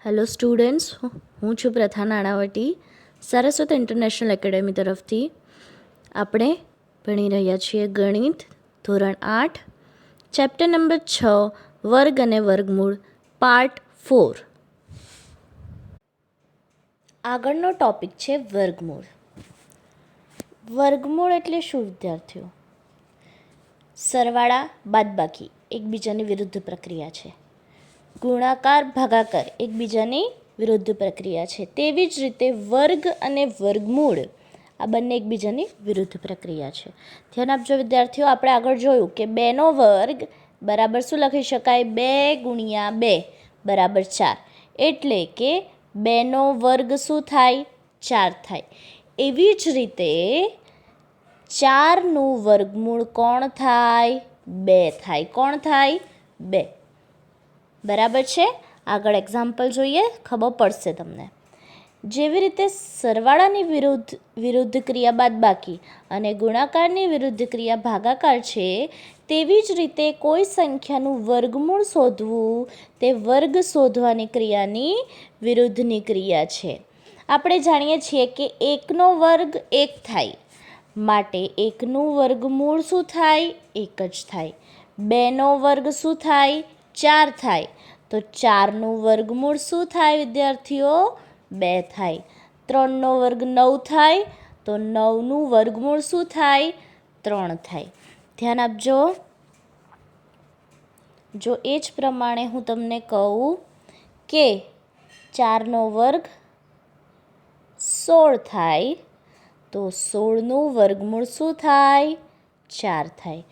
Hello students, હું છું પ્રથા નાણાવટી, સારસ્વત ઇન્ટરનેશનલ એકેડેમી તરફથી. આપણે ભણી રહ્યા છીએ ગણિત ધોરણ 8, ચેપ્ટર નંબર 6, વર્ગ અને વર્ગમૂળ, પાર્ટ 4. આગળનો ટોપિક છે વર્ગમૂળ. વર્ગમૂળ એટલે શું વિદ્યાર્થીઓ? સરવાળા બાદબાકી એકબીજાની વિરુદ્ધ પ્રક્રિયા છે. ગુણાકાર ભાગાકાર એકબીજાની વિરુદ્ધ પ્રક્રિયા છે. તેવી જ રીતે વર્ગ અને વર્ગમૂળ આ બંને એકબીજાની વિરુદ્ધ પ્રક્રિયા છે. ધ્યાન આપજો વિદ્યાર્થીઓ. આપણે આગળ જોયું કે 2નો વર્ગ બરાબર શું લખી શકાય? 2 ગુણ્યા 2 બરાબર 4. એટલે કે 2નો વર્ગ શું થાય? 4 થાય. એવી જ રીતે 4નું વર્ગમૂળ કોણ થાય? 2 થાય. કોણ થાય? 2. બરાબર છે. આગળ એક્ઝામ્પલ જોઈએ, ખબર પડશે તમને. જેવી રીતે સરવાળાની વિરુદ્ધ ક્રિયા બાદબાકી અને ગુણાકારની વિરુદ્ધ ક્રિયા ભાગાકાર છે, તેવી જ રીતે કોઈ સંખ્યાનું વર્ગમૂળ શોધવું તે વર્ગ શોધવાની ક્રિયાની વિરુદ્ધની ક્રિયા છે. આપણે જાણીએ છીએ કે 1નો વર્ગ 1 થાય, માટે 1નું વર્ગમૂળ શું થાય? 1 જ થાય. 2નો વર્ગ શું થાય? 4 થાય. તો 4નું વર્ગમૂળ શું થાય વિદ્યાર્થીઓ? 2 થાય. 3નો વર્ગ 9 થાય, તો 9નું વર્ગમૂળ શું થાય? 3 થાય. ધ્યાન આપજો. જો એ જ પ્રમાણે હું તમને કહું કે 4નો વર્ગ 16 થાય, તો 16નું વર્ગમૂળ શું થાય? 4 થાય.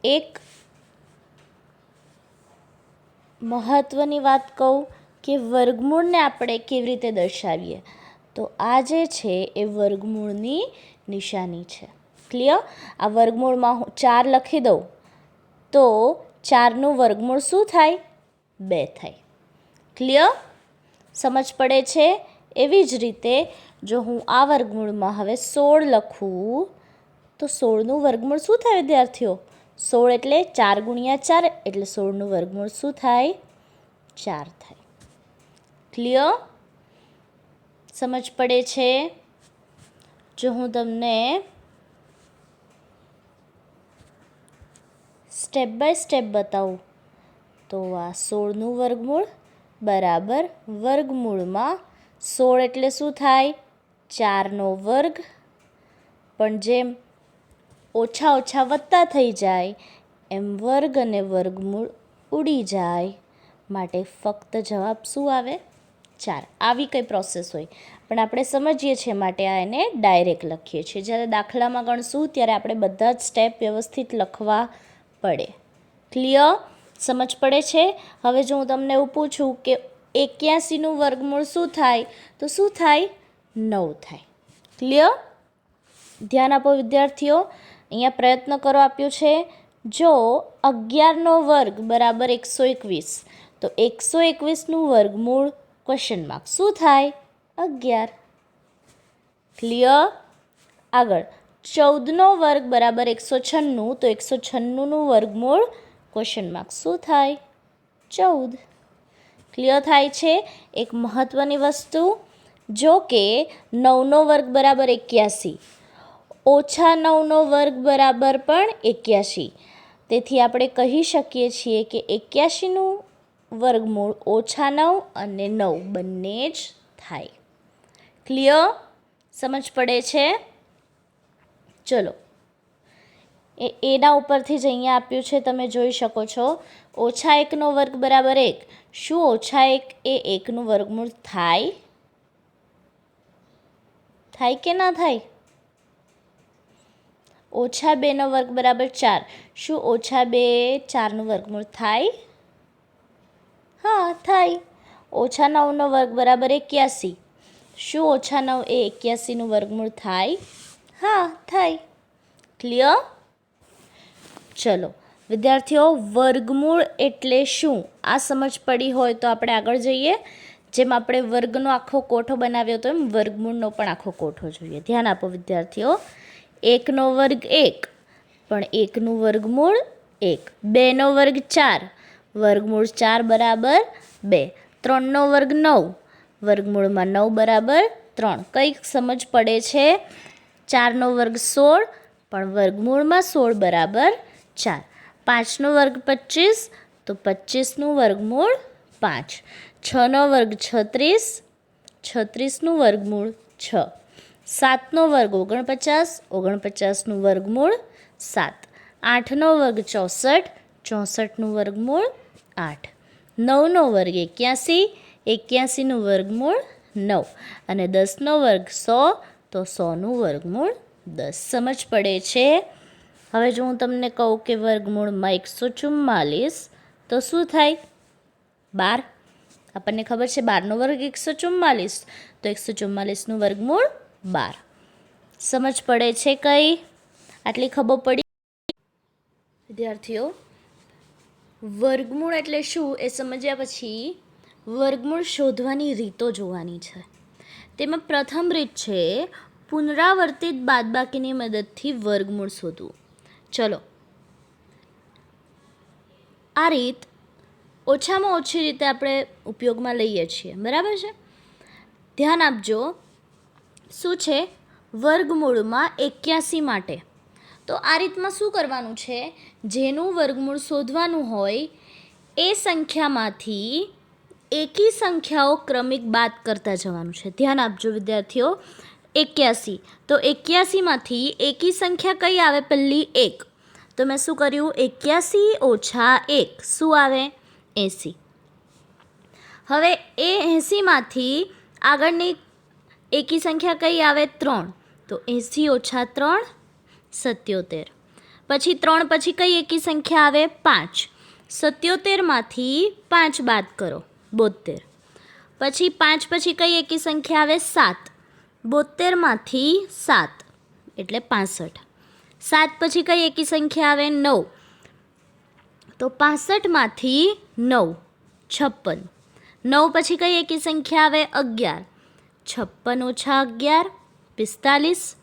એક મહત્ત્વની વાત કહું કે વર્ગમૂળને આપણે કેવી રીતે દર્શાવીએ, તો આ જે છે એ વર્ગમૂળની નિશાની છે. ક્લિયર? આ વર્ગમૂળમાં હું 4 લખી દઉં તો 4નું વર્ગમૂળ શું થાય? 2 થાય. ક્લિયર? સમજ પડે છે? એવી જ રીતે જો હું આ વર્ગમૂળમાં હવે 16 લખું તો 16નું વર્ગમૂળ શું થાય વિદ્યાર્થીઓ? 16 એટલે 4 ગુણ્યા 4 એટલે 16નું વર્ગમૂળ શું થાય? 4 થાય. ક્લિયર? સમજ પડે છે? જો હું તમને સ્ટેપ બાય સ્ટેપ બતાવું તો આ 16નું વર્ગમૂળ બરાબર વર્ગમૂળમાં 16 એટલે શું થાય? 4નો વર્ગ. પણ જેમ ઓછા ઓછા વધતા થઈ જાય એમ વર્ગ અને વર્ગમૂળ ઉડી જાય, માટે ફક્ત જવાબ શું આવે? 4. આવી કઈ પ્રોસેસ હોય પણ આપણે સમજીએ છીએ માટે આ એને ડાયરેક્ટ લખીએ છીએ. જ્યારે દાખલામાં ગણશું ત્યારે આપણે બધા જ સ્ટેપ વ્યવસ્થિત લખવા પડે. ક્લિયર? સમજ પડે છે? હવે જો હું તમને એવું પૂછું કે 81નું વર્ગમૂળ શું થાય, તો શું થાય? 9 થાય. ક્લિયર? ધ્યાન આપો વિદ્યાર્થીઓ. અહીંયા પ્રયત્ન કરો આપ્યું છે. જો 11નો વર્ગ બરાબર 121, તો 121નું વર્ગમૂળ ક્વેશ્ચન માર્ક શું થાય? 11. ક્લિયર? આગળ 14નો વર્ગ બરાબર 196, તો 196નું વર્ગમૂળ ક્વેશ્ચન માર્ક શું થાય? 14. ક્લિયર થાય છે? એક મહત્ત્વની વસ્તુ, જો કે 9નો વર્ગ બરાબર 81, ઓછા 9નો વર્ગ બરાબર પણ 81. તેથી આપણે કહી શકીએ છીએ કે 81નું વર્ગમૂળ ઓછા 9 અને 9 બંને જ થાય. ક્લિયર? સમજ પડે છે? ચલો, એના ઉપરથી જ અહીંયા આપ્યું છે, તમે જોઈ શકો છો. ઓછા 1નો વર્ગ બરાબર 1. શું ઓછા 1 એ 1નું વર્ગમૂળ થાય? થાય કે ના થાય? ઓછા 2નો વર્ગ બરાબર 4. શું ઓછા 2 4નું વર્ગમૂળ થાય? હા, થાય. ઓછા 9નો વર્ગ બરાબર 81. શું ઓછા 9 એ 81નું વર્ગમૂળ થાય? હા, થાય. ક્લિયર? ચલો વિદ્યાર્થીઓ, વર્ગમૂળ એટલે શું આ સમજ પડી હોય તો આપણે આગળ જઈએ. જેમ આપણે વર્ગનો આખો કોઠો બનાવ્યો હતો એમ વર્ગમૂળનો પણ આખો કોઠો જોઈએ. ધ્યાન આપો વિદ્યાર્થીઓ. 1નો વર્ગ 1, પણ 1નું વર્ગમૂળ 1. 2નો વર્ગ 4, વર્ગમૂળ 4 બરાબર 2. ત્રણનો વર્ગ 9, વર્ગમૂળમાં 9 બરાબર 3. કંઈક સમજ પડે છે? 4નો વર્ગ 16, પણ વર્ગમૂળમાં 16 બરાબર 4. 5નો વર્ગ 25, તો 25નું વર્ગમૂળ 5. 6નો વર્ગ 36, 36નું વર્ગમૂળ 6. 7નો વર્ગ 49, 49નું વર્ગમૂળ 7. 8નો વર્ગ 64, 64નું વર્ગમૂળ 8. 9નો વર્ગ 81, 81નું વર્ગમૂળ 9. અને 10નો વર્ગ 100, તો 100નું વર્ગમૂળ 10. સમજ પડે છે? હવે જો હું તમને કહું કે વર્ગમૂળમાં 144, તો શું થાય? 12. આપણને ખબર છે 12નો વર્ગ 144, તો 144નું વર્ગમૂળ 12. સમજ પડે છે કઈ? આટલી ખબર પડી? વિદ્યાર્થીઓ, વર્ગમૂળ એટલે શું એ સમજ્યા પછી વર્ગમૂળ શોધવાની રીતો જોવાની છે. તેમાં પ્રથમ રીત છે પુનરાવર્તિત બાદબાકીની મદદથી વર્ગમૂળ શોધવું. ચલો, આ રીત ઓછામાં ઓછી રીતે આપણે ઉપયોગમાં લઈએ છીએ, બરાબર છે? ધ્યાન આપજો. શું છે? વર્ગમૂળમાં 81 માટે તો આ રીતમાં શું કરવાનું છે? જેનું વર્ગમૂળ શોધવાનું હોય એ સંખ્યામાંથી એકી સંખ્યાઓ ક્રમિક બાદ કરતા જવાનું છે. ધ્યાન આપજો વિદ્યાર્થીઓ. 81, તો 81માંથી એકી સંખ્યા કઈ આવે? પહેલી 1. તો મેં શું કર્યું? 81 ઓછા 1 શું આવે? 80. હવે એ 80માંથી આગળની એકી સંખ્યા કઈ આવે? 3. તો 80 ઓછા 3 77. પછી 3 પછી કઈ એકી સંખ્યા આવે? 5. 77માંથી 5 બાદ કરો 72. પછી 5 પછી કઈ એકી સંખ્યા આવે? 7. 72માંથી 7 એટલે 65. 7 પછી કઈ એકી સંખ્યા આવે? 9. તો 65માંથી 9 56. 9 પછી કઈ એકી સંખ્યા આવે? 11. 56 ઓછા 11 45.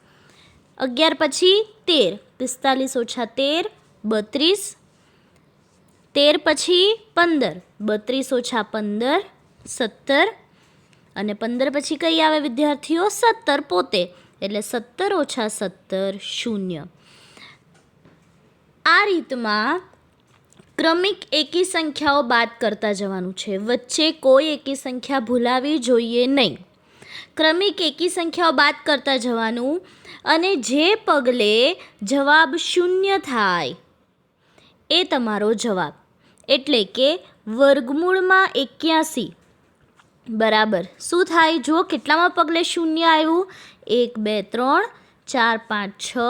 11 પછી 13. 45 ઓછા 13 32. 13 પછી 15. 32 ઓછા 15 17. અને 15 પછી કઈ આવે વિદ્યાર્થીઓ? 17 પોતે, એટલે 17 ઓછા 17 0. આ રીતમાં ક્રમિક એકી સંખ્યાઓ બાદ કરતા જવાનું છે. વચ્ચે કોઈ એકી સંખ્યા ભૂલાવી જોઈએ નહીં. ક્રમિક એકી સંખ્યાઓ બાદ કરતા જવાનું, અને જે પગલે જવાબ 0 થાય એ તમારો જવાબ. એટલે કે વર્ગમૂળમાં 81 બરાબર શું થાય? જુઓ કેટલામાં પગલે 0 આવ્યું? 1 2 3 4 5 6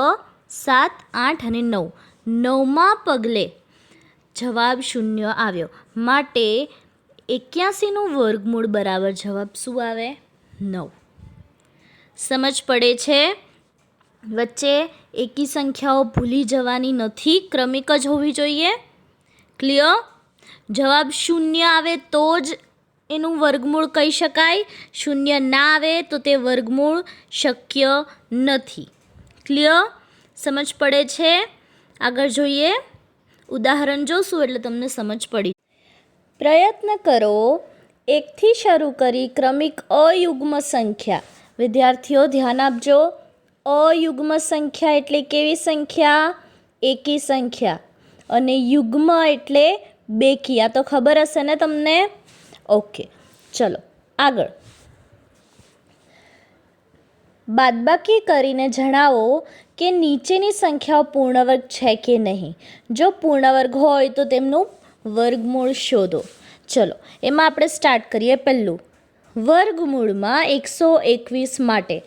7 8 અને 9. 9માં પગલે જવાબ 0 આવ્યો. માટે 81નું વર્ગમૂળ બરાબર જવાબ શું આવે? 9. સમજ પડે છે? વચ્ચે એકી સંખ્યાઓ ભૂલી જવાની નથી, ક્રમિક જ હોવી જોઈએ. ક્લિયર? જવાબ 0 આવે તો જ એનું વર્ગમૂળ કહી શકાય. 0 ના આવે તો તે વર્ગમૂળ શક્ય નથી. ક્લિયર? સમજ પડે છે? આગળ જોઈએ. ઉદાહરણ જોશું એટલે તમને સમજ પડી. પ્રયત્ન કરો 1થી શરૂ કરી ક્રમિક અયુગ્મ સંખ્યા. વિદ્યાર્થીઓ ધ્યાન આપજો. અયુગ્મ સંખ્યા એટલે કેવી સંખ્યા? એકી સંખ્યા. અને યુગ્મ એટલે બેકી. આ તો ખબર હશે ને તમને? ઓકે, ચલો આગળ. બાદબાકી કરીને જણાવો કે નીચેની સંખ્યાઓ પૂર્ણવર્ગ છે કે નહીં. જો પૂર્ણવર્ગ હોય તો તેમનું વર્ગમૂળ શોધો. ચલો એમાં આપણે સ્ટાર્ટ કરીએ. પહેલું વર્ગમૂળમાં 121 માટે.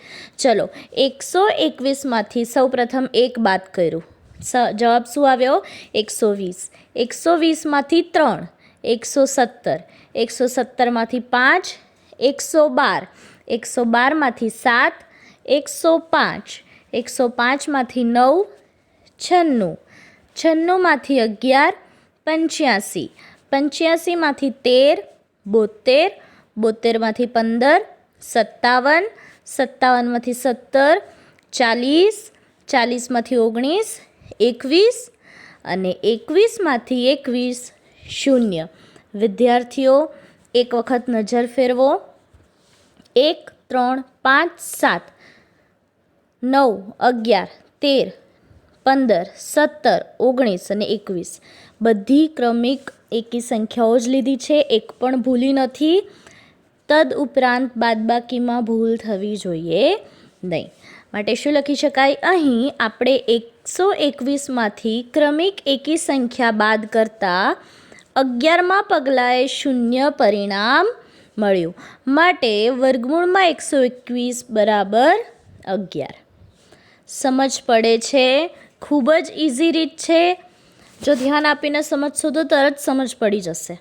ચલો 121માંથી સૌપ્રથમ 1 બાદ કર્યું. જવાબ શું આવ્યો? 120. 120માંથી 3 117. 117માંથી 5 112. 112માંથી 7 105. 105માંથી 9 96. 96માંથી 11 85. 85માંથી 13 72. 72માંથી 15 57. 57માંથી 17 40. 40માંથી 19 21. અને 21માંથી 21 0. વિદ્યાર્થીઓ એક વખત નજર ફેરવો. 1, 3, 5, 7, 9, 11, 13, 15, 17, 19 અને 21 બધી ક્રમિક એકી સંખ્યાઓ જ લીધી છે. એક પણ ભૂલી નથી. તદ ઉપરાંત બાદબાકીમાં ભૂલ થવી જોઈએ નહીં. માટે શું લખી શકાય? અહીં આપણે 121માંથી ક્રમિક એકી સંખ્યા બાદ કરતાં 11મા પગલાએ શૂન્ય પરિણામ મળ્યું. માટે વર્ગમૂળમાં 121 બરાબર 11. સમજ પડે છે? ખૂબ જ ઇઝી રીત છે. જો ધ્યાન આપીને સમજશો તો તરત સમજ પડી જશે.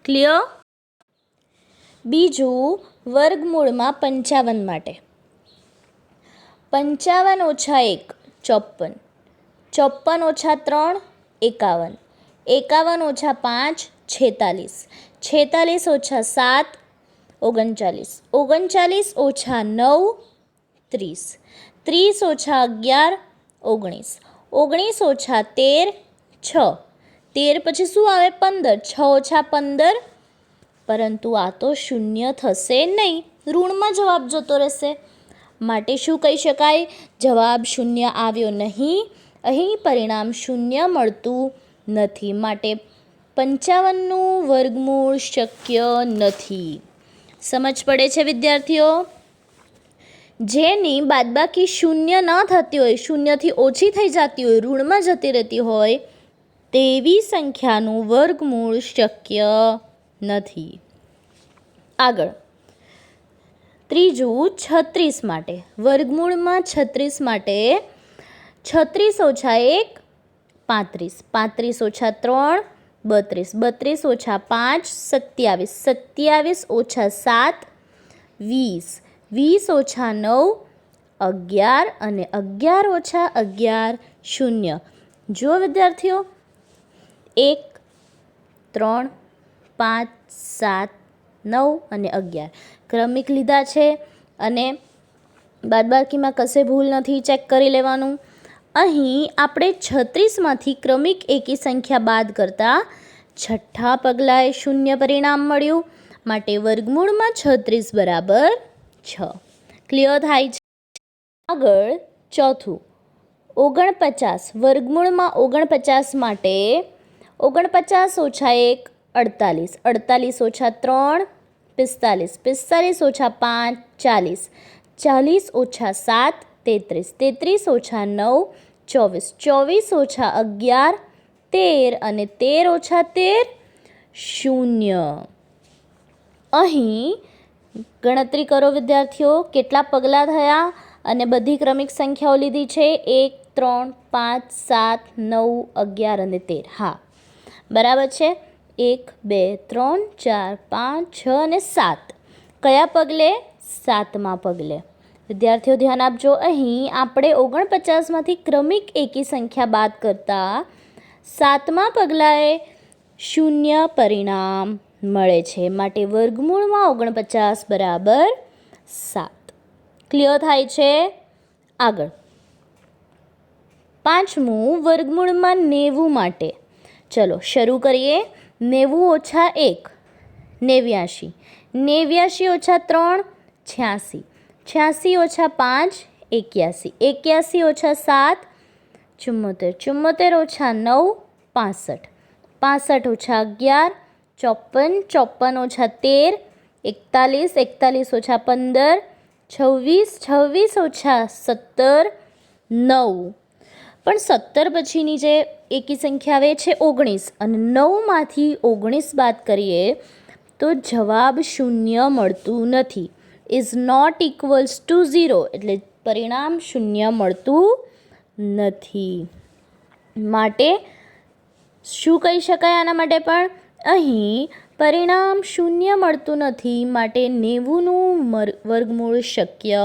ક્લિયર? બીજું, વર્ગમૂળમાં 55 માટે. 55 ઓછા 1, 54. 54 ઓછા 3, 51. 51 ઓછા 5, 46. 46 ઓછા 7, 39. 39 ઓછા 9, 30. 30 ઓછા 11, 19. 19 ઓછા 13, 6. 13 પછી શું આવે? 15. 6 ઓછા 15. પરંતુ આ તો શૂન્ય થશે નહીં, ઋણમાં જવાબ જતો રહેશે. માટે શું કહી શકાય? જવાબ શૂન્ય આવ્યો નહીં. અહીં પરિણામ શૂન્ય મળતું નથી. માટે 55નું વર્ગમૂળ શક્ય નથી. સમજ પડે છે વિદ્યાર્થીઓ? જેની બાદબાકી શૂન્ય ન થતી હોય, શૂન્યથી ઓછી થઈ જતી હોય, ઋણમાં જતી રહેતી હોય, તેવી સંખ્યાનું વર્ગમૂળ શક્ય નથી. આગળ, ત્રીજું, 36 માટે. વર્ગમૂળમાં 36 માટે 36 ઓછા 1, 35. 35 ઓછા 3, 32. 32 ઓછા 5, 27. 27 ઓછા 7, 20. 20 ઓછા 9, 11 અને 11 ઓછા 11, 0. જુઓ વિદ્યાર્થીઓ, 1, 3, 5, 7, 9 અને 11 ક્રમિક લીધા છે અને બાદબાકીમાં કશે ભૂલ નથી. ચેક કરી લેવાનું. અહીં આપણે 36માંથી ક્રમિક એકી સંખ્યા બાદ કરતાં છઠ્ઠા પગલાએ શૂન્ય પરિણામ મળ્યું. માટે વર્ગમૂળમાં 36 બરાબર 6. ક્લિયર થાય છે? આગળ ચોથું, 49. વર્ગમૂળમાં 49 માટે 49 ઓછા 1, 48. 48 ઓછા 3, 45. 45 ઓછા 5, 40. 40 ઓછા 7, 33. 33 ઓછા 9, 24. 24 ઓછા 11, 13 અને 13 ઓછા 13, 0. અહીં ગણતરી કરો વિદ્યાર્થીઓ, કેટલા પગલાં થયા અને બધી ક્રમિક સંખ્યાઓ લીધી છે. 1, 3, 5, 7, 9, 11 અને 13. હા, બરાબર છે. 1, 2, 3, 4, 5, 6 અને 7. કયા પગલે? 7મા પગલે. વિદ્યાર્થીઓ ધ્યાન આપજો. અહીં આપણે 49માંથી ક્રમિક એકી સંખ્યા બાદ કરતાં 7મા પગલાએ શૂન્ય પરિણામ મળે છે. માટે વર્ગમૂળમાં 49 બરાબર 7. ક્લિયર થાય છે? આગળ, પાંચમું, વર્ગમૂળમાં 90 માટે. ચલો શરૂ કરીએ. 90 ઓછા 1, 89. 89 ઓછા 3, 86. 86 ઓછા 5, 81. 81 ઓછા 7, 74. 74 ઓછા 9, 65. 65 ઓછા 11, 54. 54 ઓછા 13, 41. 41 ઓછા 15, 26. 26 ઓછા 17, 9. પણ 17 પછીની જે એકી સંખ્યા આવે છે 19 અને 9માંથી 19 બાદ કરીએ તો જવાબ શૂન્ય મળતું નથી. ઇઝ નોટ ઇક્વલ્સ ટુ 0, એટલે પરિણામ શૂન્ય મળતું નથી. માટે શું કહી શકાય આના માટે? પણ અહીં પરિણામ શૂન્ય મળતું નથી. માટે 90નું વર્ગમૂળ શક્ય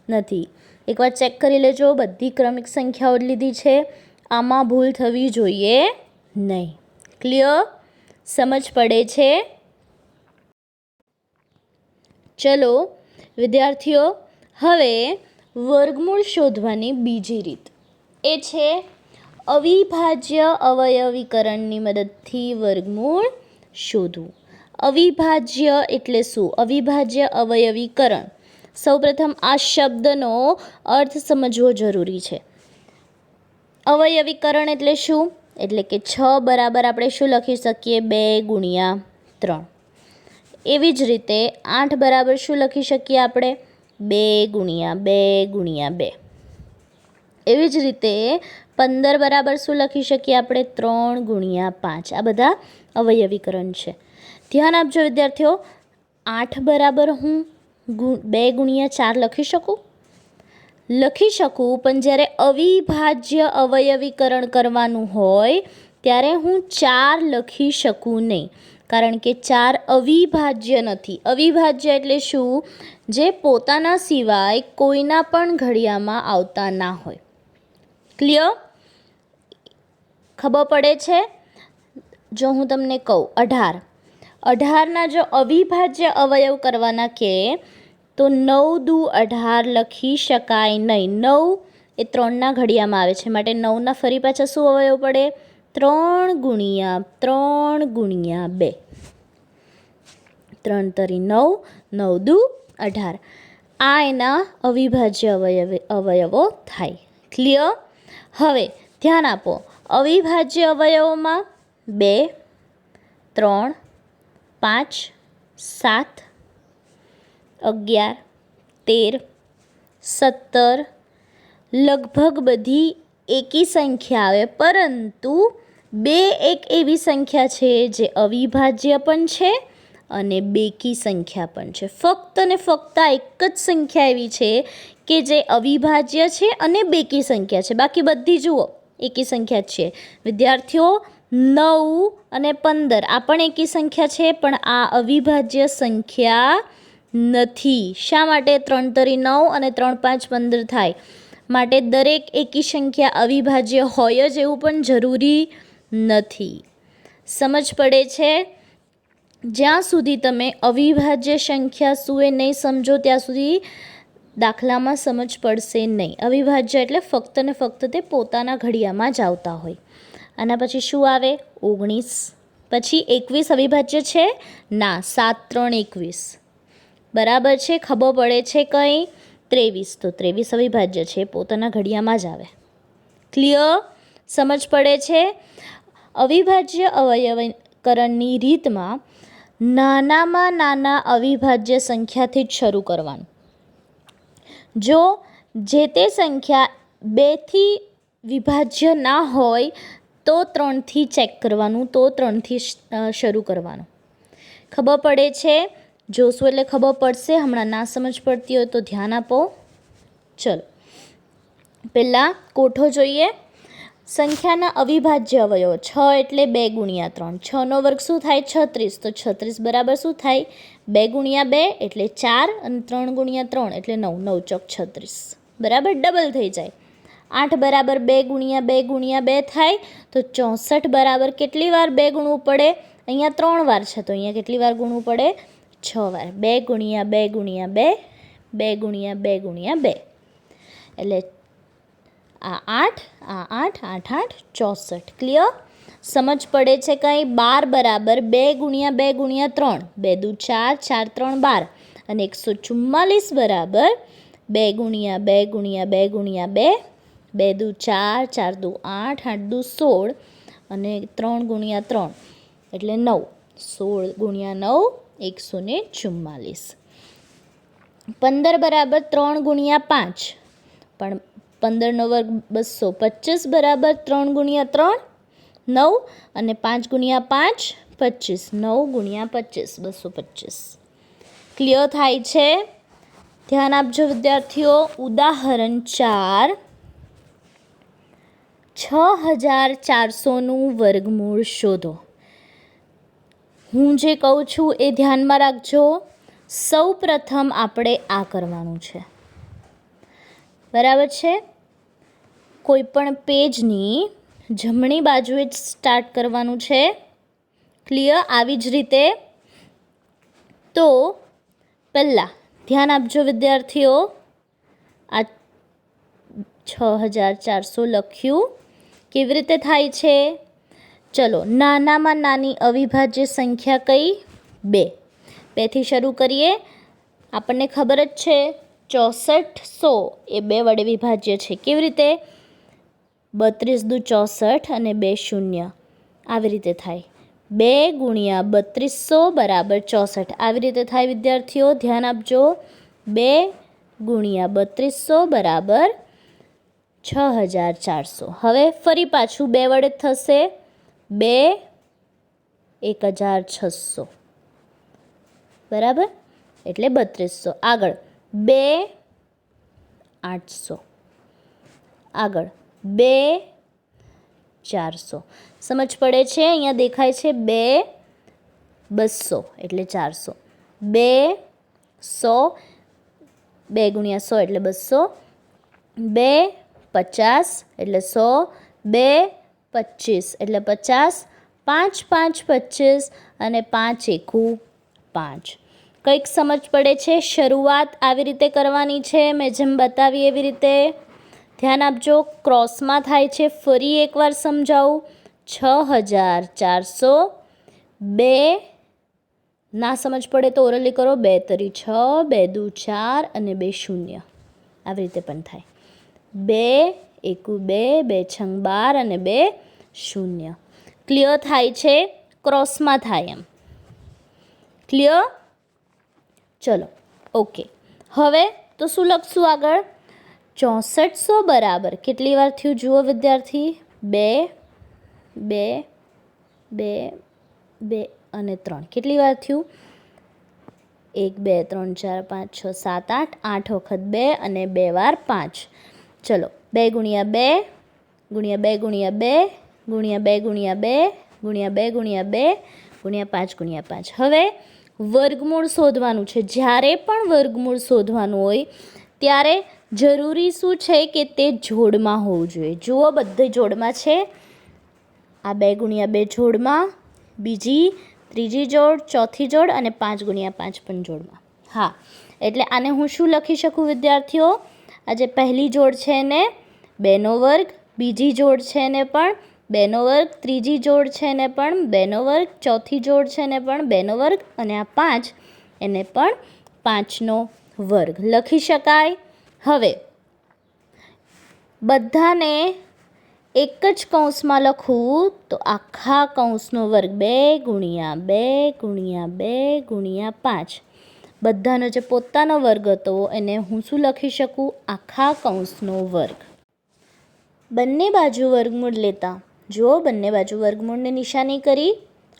નથી. એકવાર ચેક કરી લેજો. બધી ક્રમિક સંખ્યાઓ લીધી છે. આમાં ભૂલ થવી જોઈએ નહીં. ક્લિયર? સમજ પડે છે? ચલો વિદ્યાર્થીઓ, હવે વર્ગમૂળ શોધવાની બીજી રીત એ છે અવિભાજ્ય અવયવીકરણની મદદથી વર્ગમૂળ શોધવું. અવિભાજ્ય એટલે શું? અવિભાજ્ય અવયવીકરણ. સૌપ્રથમ આ શબ્દનો અર્થ સમજવો જરૂરી છે. અવયવીકરણ એટલે શું? એટલે કે 6 બરાબર આપણે શું લખી શકીએ? 2 × 3. એવી જ રીતે 8 બરાબર શું લખી શકીએ આપણે? 2 × 2 × 2. એવી જ રીતે 15 બરાબર શું લખી શકીએ આપણે? 3 × 5. આ બધા અવયવીકરણ છે. ધ્યાન આપજો વિદ્યાર્થીઓ, 8 બરાબર હું 2 × 4 લખી શકું? લખી શકું, પણ જ્યારે અવિભાજ્ય અવયવીકરણ કરવાનું હોય ત્યારે હું 4 લખી શકું નહીં, કારણ કે 4 અવિભાજ્ય નથી. અવિભાજ્ય એટલે શું? જે પોતાના સિવાય કોઈના પણ ઘડિયામાં આવતા ના હોય. ક્લિયર? ખબર પડે છે? જો હું તમને કહું 18, 18ના જો અવિભાજ્ય અવયવ કરવાના કે તો 9 દુ 18 લખી શકાય નહીં. 9 એ 3ના ઘડિયામાં આવે છે, માટે 9ના ફરી પાછા શું અવયવ પડે? 3 × 3 × 2. 3 તરી 9, 9 દુ 18. આ એના અવિભાજ્ય અવયવો થાય. ક્લિયર? હવે ધ્યાન આપો, અવિભાજ્ય અવયવોમાં 2, 3, 5, 7, 11, 13, 17 લગભગ બધી એકી સંખ્યા આવે, પરંતુ 2 એક એવી સંખ્યા છે જે અવિભાજ્ય પણ છે અને બેકી સંખ્યા પણ છે. ફક્ત ને ફક્ત એક જ સંખ્યા એવી છે કે જે અવિભાજ્ય છે અને બેકી સંખ્યા છે. બાકી બધી જુઓ એકી સંખ્યા છે. વિદ્યાર્થીઓ, 9 અને 15 આ પણ એકી સંખ્યા છે, પણ આ અવિભાજ્ય સંખ્યા નથી. શા માટે? 3 તરી 9 અને 3 5 15 થાય, માટે દરેક એકી સંખ્યા અવિભાજ્ય હોય જ એવું પણ જરૂરી નથી. સમજ પડે છે? જ્યાં સુધી તમે અવિભાજ્ય સંખ્યા શું એ નહીં સમજો ત્યાં સુધી દાખલામાં સમજ પડશે નહીં. અવિભાજ્ય એટલે ફક્ત ને ફક્ત તે પોતાના ઘડિયામાં જ આવતા હોય. આના પછી શું આવે? 19. પછી 21 અવિભાજ્ય છે? ના. 7 3 21 બરાબર છે. ખબર પડે છે કંઈ? 23 તો 23 અવિભાજ્ય છે, પોતાના ઘડિયામાં જ આવે. ક્લિયર? સમજ પડે છે? અવિભાજ્ય અવયવીકરણની રીતમાં નાનામાં નાના અવિભાજ્ય સંખ્યાથી જ શરૂ કરવાનું. જો જે તે સંખ્યા 2થી વિભાજ્ય ના હોય તો 3થી ચેક કરવાનું, તો 3થી શરૂ કરવાનું. ખબર પડે છે? જોશું એટલે ખબર પડશે. હમણાં ના સમજ પડતી હોય તો ધ્યાન આપો. ચલો, પહેલાં કોઠો જોઈએ. સંખ્યાના અવિભાજ્ય અવયવો 6 એટલે 2 × 3. 6નો વર્ગ શું થાય? 36. તો 36 બરાબર શું થાય? 2 × 2 એટલે 4 અને 3 × 3 એટલે 9. 9 ચોક 36 બરાબર ડબલ થઈ જાય. 8 બરાબર 2 × 2 × 2 થાય, તો 64 બરાબર કેટલી વાર 2 ગુણવું પડે? અહીંયા 3 વાર છે, તો અહીંયા કેટલી વાર ગુણવું પડે? 6 વાર. 2 × 2 × 2, 2 × 2 × 2 એટલે આ 8, આ 8, 8 8 64. ક્લિયર? સમજ પડે છે કંઈ? 12 બરાબર 2 × 2 × 3, 2 દુ 4, 4 3 12 અને 144 બરાબર 2 × 2 × 2 × 2, 2 દુ 4, 4 દુ 8, 8 દુ 16 અને 3 × 3 એટલે 9. 16 × 9 144. 15 બરાબર 3 × 5, પણ 15નો વર્ગ 225 બરાબર 3 × 3 9 અને 5 × 5 25. 9 × 25 225. ક્લિયર થાય છે? ધ્યાન આપજો વિદ્યાર્થીઓ. ઉદાહરણ 4, 6400નું વર્ગમૂળ શોધો. હું જે કહું છું એ ધ્યાનમાં રાખજો. સૌ પ્રથમ આપણે આ કરવાનું છે. બરાબર છે? કોઈ પણ પેજની જમણી બાજુએ જ સ્ટાર્ટ કરવાનું છે. ક્લિયર? આવી જ રીતે. તો પહેલાં ધ્યાન આપજો વિદ્યાર્થીઓ. આ 6400 લખ્યું. કેવી રીતે થાય છે? ચલો, નાનામાં નાની અવિભાજ્ય સંખ્યા કઈ? 2. 2થી શરૂ કરીએ. આપણને ખબર જ છે 6400 એ 2 વડે વિભાજ્ય છે. કેવી રીતે? 32 દુ 64 અને 2 શૂન્ય. આવી રીતે થાય. 2 ગુણ્યા 3200 બરાબર 64. આવી રીતે થાય વિદ્યાર્થીઓ, ધ્યાન આપજો. 2 ગુણ્યા 3200 બરાબર 6400. હવે ફરી પાછું 2 વડે થશે. 2 1600 બરાબર, એટલે 3200. આગળ 2 800. આગળ 2 400. સમજ પડે છે? અહીંયા દેખાય છે 2 200 એટલે 400. 2 100, 2 ગુણ્યા 100 એટલે 200. 2 50 એટલે 100. 2 25 એટલે 50. 5 5 25 અને 5 એકુ 5. કંઈક સમજ પડે છે? શરૂઆત આવી રીતે કરવાની છે, મેં જેમ બતાવી એવી રીતે. ધ્યાન આપજો, ક્રોસમાં થાય છે. ફરી એકવાર સમજાવું. 6400. 2 ના સમજ પડે તો ઓરલી કરો. 2 તરી 6, 2 દુ 4 અને 2 શૂન્ય. આવી રીતે પણ થાય. 2 એકુ 2, 2 છંગ 12 અને 2 શૂન્ય. ક્લિયર થાય છે? ક્રોસમાં થાય એમ. ક્લિયર? ચલો, ઓકે. હવે તો શું લખશું આગળ? 6400 બરાબર કેટલી વાર થયું જુઓ વિદ્યાર્થી? 2 2 2 2 અને 3. કેટલી વાર થયું? 1 2 3 4 5 6 7 8. 8 વખત 2 અને 2 વાર 5. ચલો, 2 ગુણ્યા 2 ગુણ્યા 2 ગુણ્યા 2 ગુણ્યા 2 ગુણ્યા 2 ગુણ્યા 2 ગુણ્યા 2 ગુણ્યા 5 ગુણ્યા 5. હવે વર્ગમૂળ શોધવાનું છે. જ્યારે પણ વર્ગમૂળ શોધવાનું હોય ત્યારે જરૂરી શું છે કે તે જોડમાં હોવું જોઈએ. જુઓ, બધે જોડમાં છે. આ 2 ગુણ્યા 2 જોડમાં, બીજી ત્રીજી જોડ, ચોથી જોડ અને 5 ગુણ્યા 5 પણ જોડમાં. હા, એટલે આને હું શું લખી શકું વિદ્યાર્થીઓ? આ જે પહેલી જોડ છે એને 2નો વર્ગ, બીજી જોડ છે એને પણ 2નો વર્ગ, ત્રીજી જોડ છે એને પણ 2નો વર્ગ, ચોથી જોડ છે એને પણ 2નો વર્ગ અને આ 5 એને પણ 5નો વર્ગ લખી શકાય. હવે બધાને એક જ કૌંસમાં લખવું તો આખા કૌંસનો વર્ગ 2 ગુણ્યા 2 ગુણ્યા 2 ગુણ્યા 5. બધાનો જે પોતાનો વર્ગ હતો એને હું શું લખી શકું? આખા કૌંસનો વર્ગ. બંને બાજુ વર્ગમૂળ લેતા જુઓ, બંને બાજુ વર્ગમૂળની નિશાની કરી.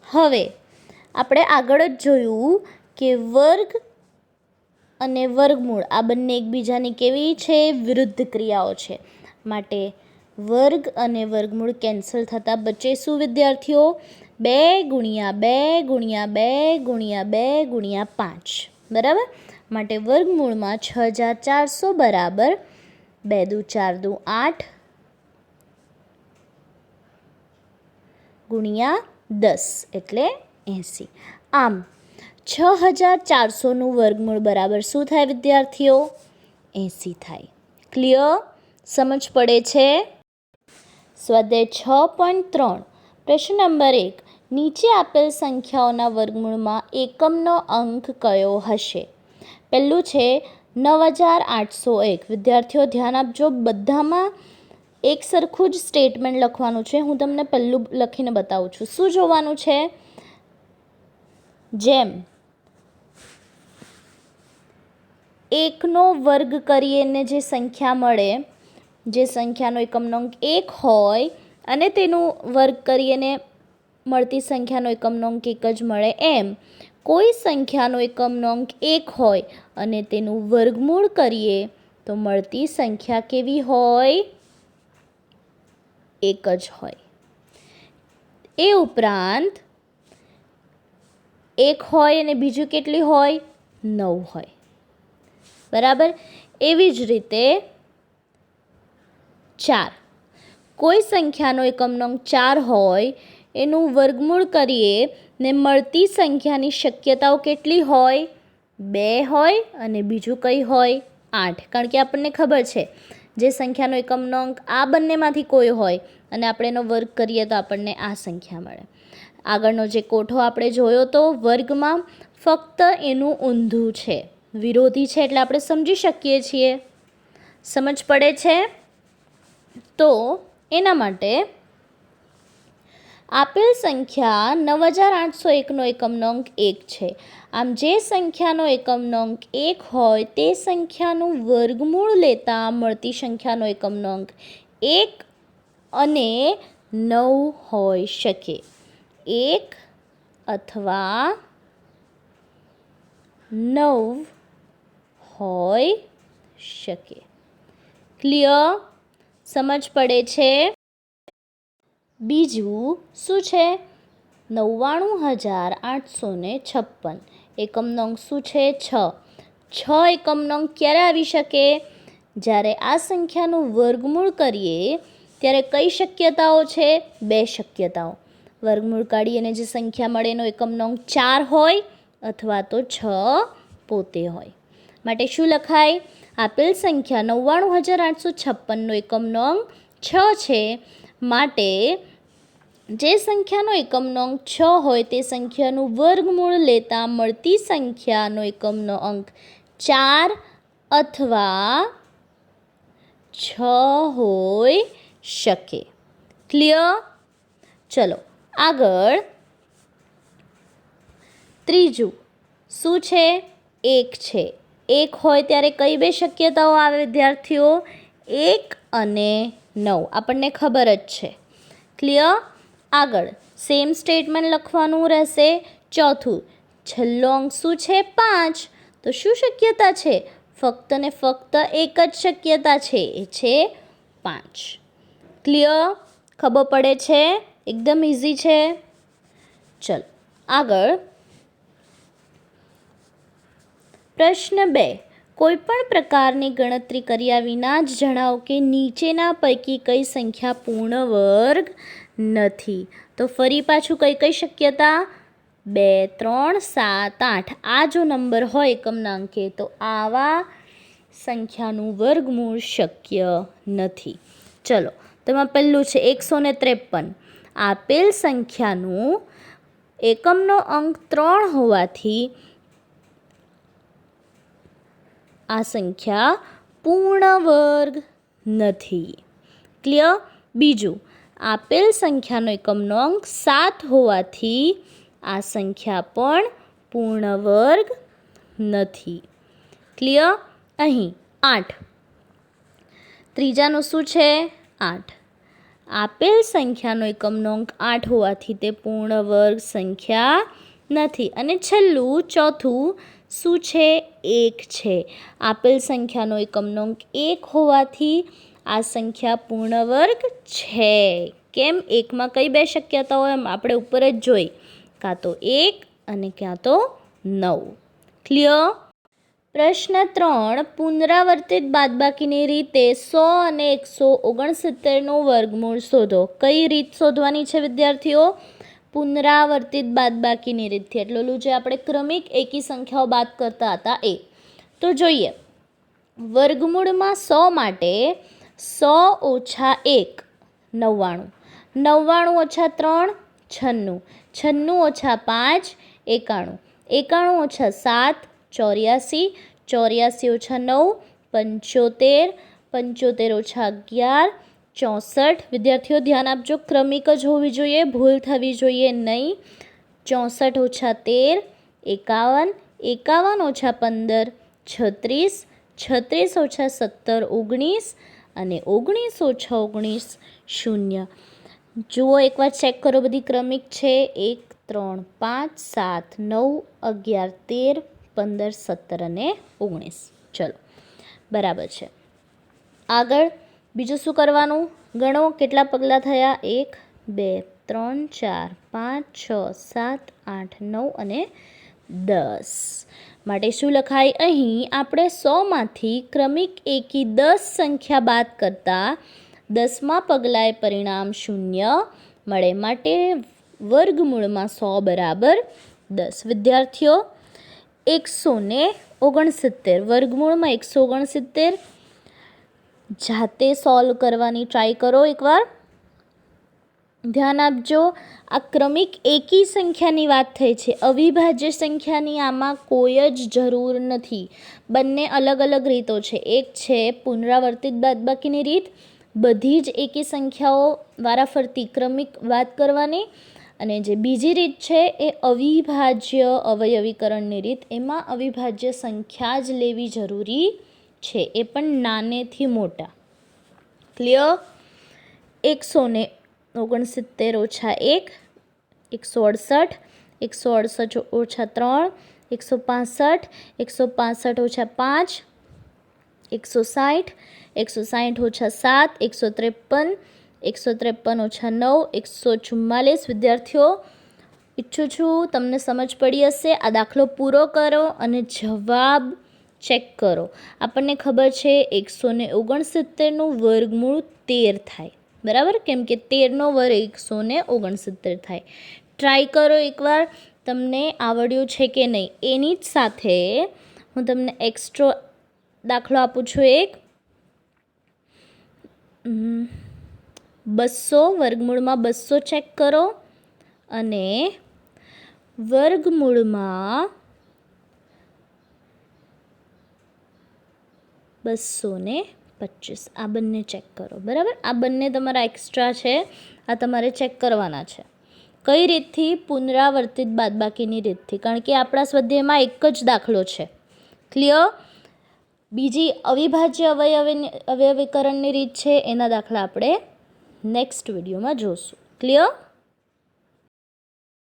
હવે આપણે આગળ જ જોયું કે વર્ગ અને વર્ગમૂળ આ બંને એકબીજાની કેવી છે? વિરુદ્ધ ક્રિયાઓ છે. માટે વર્ગ અને વર્ગમૂળ કેન્સલ થતાં બચે શું વિદ્યાર્થીઓ? 2 ગુણ્યા 2 ગુણ્યા 2 ગુણ્યા 2 ગુણ્યા 5. બરાબર? માટે વર્ગમૂળમાં 6400 બરાબર 2 દુ 4 દુ 8 ગુણ્યા 10 એટલે 80. આમ 6400નું વર્ગમૂળ બરાબર શું થાય વિદ્યાર્થીઓ? 80 થાય. ક્લિયર? સમજ પડે છે? સ્વાધ્યાય 6.3 પ્રશ્ન નંબર 1. નીચે આપેલ સંખ્યાઓના વર્ગમૂળમાં એકમનો અંક કયો હશે? પહેલું છે 9801. વિદ્યાર્થીઓ ધ્યાન આપજો, બધામાં એક સરખું જ સ્ટેટમેન્ટ લખવાનું છે. હું તમને પહેલું લખીને બતાવું છું. શું જોવાનું છે? જેમ એકનો વર્ગ કરીને જે સંખ્યા મળે, જે સંખ્યાનો એકમનો અંક 1 હોય અને તેનું વર્ગ કરીને મળતી સંખ્યાનો એકમનો અંક 1 જ મળે, એમ કોઈ સંખ્યાનો એકમનો અંક 1 હોય અને તેનું વર્ગમૂળ કરીએ તો મળતી સંખ્યા કેવી હોય? 1 જ હોય. એ ઉપરાંત 1 હોય અને બીજું કેટલી હોય? 9 હોય. બરાબર? એવી જ રીતે 4. કોઈ સંખ્યાનો એકમનો અંક 4 હોય, એનું વર્ગમૂળ કરીએ ને મળતી સંખ્યાની શક્યતાઓ કેટલી હોય? 2 હોય અને બીજું કઈ હોય? 8. કારણ કે આપણને ખબર છે જે સંખ્યાનો એકમનો અંક આ બંનેમાંથી કોઈ હોય અને આપણે એનો વર્ગ કરીએ તો આપણને આ સંખ્યા મળે. આગળનો જે કોઠો આપણે જોયો તો વર્ગમાં ફક્ત એનું ઊંધું છે, વિરોધી છે એટલે આપણે સમજી શકીએ છીએ. સમજ પડે છે? તો એના માટે આપેલ સંખ્યા 9801નો એકમનો અંક 1 છે. આમ જે સંખ્યાનો એકમનો અંક 1 હોય તે સંખ્યાનું વર્ગમૂળ લેતા મળતી સંખ્યાનો એકમનો અંક 1 અને 9 હોઈ શકે. 1 અથવા 9 હોઈ શકે. ક્લિયર? સમજ પડે છે? બીજું શું છે? 99,856 એકમનો અંક શું છે? 6 એકમનો અંક ક્યારે આવી શકે? જ્યારે આ સંખ્યાનું વર્ગમૂળ કરીએ ત્યારે કઈ શક્યતાઓ છે? 2 શક્યતાઓ. વર્ગમૂળ કાઢી અને જે સંખ્યા મળે એનો એકમનો અંક 4 હોય અથવા તો 6 પોતે હોય. માટે શું લખાય? આપેલ સંખ્યા 99,856નો એકમનો અંક 6 છે. માટે જે સંખ્યાનો એકમનો અંક 6 હોય તે સંખ્યાનું વર્ગમૂળ લેતા મળતી સંખ્યાનો એકમનો અંક 4 અથવા 6 હોઈ શકે. ક્લિયર? ચલો આગળ ત્રીજું શું છે? 1 છે. 1 હોય ત્યારે કઈ 2 શક્યતાઓ આવે વિદ્યાર્થીઓ? 1 અને 9 આપણને ખબર જ છે. ક્લિયર? આગળ સેમ સ્ટેટમેન્ટ લખવાનું રહેશે. ચોથું, છેલ્લો અંક શું છે? 5. તો શું શક્યતા છે? ફક્ત ને ફક્ત એક જ શક્યતા છે, એ છે 5. ક્લિયર? ખબર પડે છે? એકદમ ઇઝી છે. ચલો આગળ પ્રશ્ન 2. કોઈપણ પ્રકારની ગણતરી કર્યા વિના જ જણાવો કે નીચેના પૈકી કઈ સંખ્યા પૂર્ણ વર્ગ નથી. તો ફરી પાછું કઈ કઈ શક્યતા? 2, 3, 7, 8. આ જો નંબર હોય એકમના અંકે તો આવા સંખ્યાનું વર્ગમૂળ શક્ય નથી. ચલો તેમાં પહેલું છે 153. આપેલ સંખ્યાનું એકમનો અંક 3 હોવાથી આ સંખ્યા પૂર્ણ વર્ગ નથી. ક્લિયર? બીજું, આપેલ સંખ્યાનો એકમનો અંક 7 હોવાથી આ સંખ્યા પણ પૂર્ણ વર્ગ નથી. ક્લિયર? અહીં 8. ત્રીજાનું શું છે? 8. આપેલ સંખ્યાનો એકમનો અંક 8 હોવાથી તે પૂર્ણ વર્ગ સંખ્યા નથી. અને છેલ્લું ચોથું શું છે? 1 છે. આપેલ સંખ્યાનો એકમનો અંક 1 હોવાથી આ સંખ્યા પૂર્ણ વર્ગ છે. કેમ? 1માં કઈ 2 શક્યતાઓ એમ આપણે ઉપર જ જોઈ, કાં તો 1 અને ક્યાં તો 9. ક્લિયર? પ્રશ્ન 3. પુનરાવર્તિત બાદબાકીની રીતે 100 અને 169નું વર્ગમૂળ શોધો. કઈ રીત શોધવાની છે વિદ્યાર્થીઓ? પુનરાવર્તિત બાદબાકીની રીતથી. એટલું જે આપણે ક્રમિક એકી સંખ્યાઓ બાદ કરતા હતા એ. તો જોઈએ, વર્ગમૂળમાં 100 માટે 100 ઓછા 1 99, 99 ઓછા 3 96, 96 ઓછા 5 91, 91 ઓછા 7 84, 84 ઓછા 9 75, 75 ઓછા 11 64. વિદ્યાર્થીઓ ધ્યાન આપજો, ક્રમિક જ હોવી જોઈએ, ભૂલ થવી જોઈએ નહીં. 64 ઓછા 13 51, 51 ઓછા 15 36, 36 ઓછા 17 19 અને 19 ઓછા 19 0. જુઓ એકવાર ચેક કરો, બધી ક્રમિક છે. 1 3 5 7 9 11 13 15 17 અને 19. ચલો બરાબર છે. આગળ બીજું શું કરવાનું? ગણો કેટલા પગલાં થયા? 1 2 3 4 5 6 7 8 9 અને 10. માટે શું લખાય? અહીં આપણે 100માંથી ક્રમિક એકી 10 સંખ્યા બાદ કરતાં 10મા પગલાએ પરિણામ 0 મળે. માટે વર્ગમૂળમાં 100 બરાબર 10. વિદ્યાર્થીઓ 169 વર્ગમૂળમાં 169 જાતે સોલ્વ કરવાની ટ્રાય કરો એકવાર. ધ્યાન આપજો, આ ક્રમિક એકી સંખ્યાની વાત થઈ છે, અવિભાજ્ય સંખ્યાની આમાં કોઈ જ જરૂર નથી. બંને અલગ અલગ રીતો છે. એક છે પુનરાવર્તિત બાદબાકીની રીત, બધી જ એકી સંખ્યાઓ વારાફરતી ક્રમિક વાત કરવાની, અને જે બીજી રીત છે એ અવિભાજ્ય અવયવીકરણની રીત. એમાં અવિભાજ્ય સંખ્યા જ લેવી જરૂરી છે, એ પણ નાનેથી મોટા. ક્લિયર? 169 ઓછા 1, 168, 168 ઓછા 3, 165, 165 ઓછા 5, 160, 160 ઓછા 7, 153, 153 ઓછા 9, 144. વિદ્યાર્થીઓ, ઈચ્છું છું તમને સમજ પડી હશે. આ દાખલો પૂરો કરો અને જવાબ ચેક કરો. આપણને ખબર છે 169નું વર્ગમૂળ 13 થાય, બરાબર? કેમ કે 13નો વર્ગ 169 થાય. ટ્રાય કરો એકવાર, તમને આવડ્યું છે કે નહીં. એની જ સાથે હું તમને એક્સ્ટ્રા દાખલો આપું છું એક. 200 વર્ગમૂળમાં 200 ચેક કરો અને વર્ગમૂળમાં 225 આ બંને ચેક કરો, બરાબર? આ બંને તમારા એક્સ્ટ્રા છે, આ તમારે ચેક કરવાના છે. કઈ રીતથી? પુનરાવર્તિત બાદબાકીની રીતથી, કારણ કે આપણા સ્વાધ્યાયમાં એક જ દાખલો છે. ક્લિયર? બીજી અવિભાજ્ય અવયવીકરણની રીત છે, એના દાખલા આપણે નેક્સ્ટ વિડીયોમાં જોઈશું. ક્લિયર?